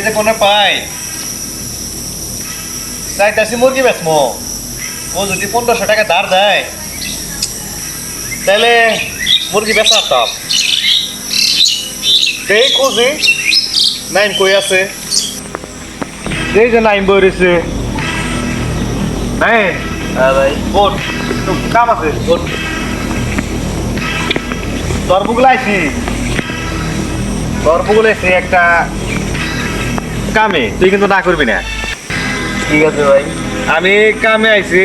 যে কোনো পাই চাইতাছি মুরগি বেচমো ও যদি 1500 টাকা ধার দেয় তাহলে মুরগি বেচাতাম এই খুঁজি নাইম কই আছে এই যে নাইম বই রয়েছে নাই হ্যাঁ ভাই ওট একটু কাম আছে ওট তরবুগুলো আইছি তরবুগুলো আইছি একটা কামে তুই কিন্তু না করবি না ঠিক আছে ভাই আমি কামে আইছি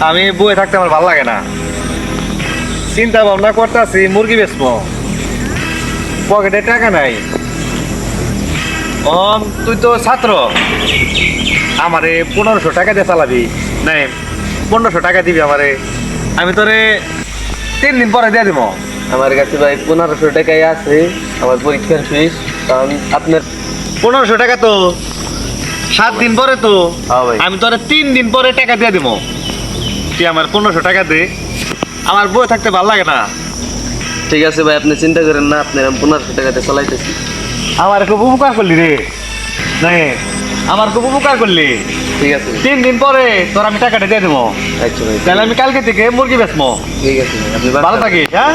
আমি বয়ে থাকতে আমার ভালো লাগে না চিন্তা ভাবনা করতেছি মুরগি বেচবো পকেটে টাকা নাই তুই তো ছাত্র আমারে 1500 টাকা দিয়ে চালাবি নাই 1500 টাকা দিবি আমারে আমি তোরে 3 দিন পরে দিয়ে দিব আমার কাছে ভাই 1500 টাকাই আছে আমার পরীক্ষার ফিস কারণ আপনার 1500 টাকা তো 7 দিন পরে তো হ্যাঁ ভাই আমি তোরে 3 দিন পরে টাকা দিয়ে দিব তুই আমার 1500 টাকা দে আমার বয়ে থাকতে ভালো লাগে না ঠিক আছে ভাই আপনি চিন্তা করেন না আপনার আমি 1500 টাকাতে চালাইতেছি আমার খুব উপকার করলি রে নাই আমার খুব উপকার করলি ঠিক আছে 3 দিন পরে তোর আমি টাকাটা দিয়ে দেবো আচ্ছা ভাই তাহলে আমি কালকে থেকে মুরগি বেচবো ঠিক আছে ভাই আপনি ভালো থাকিস হ্যাঁ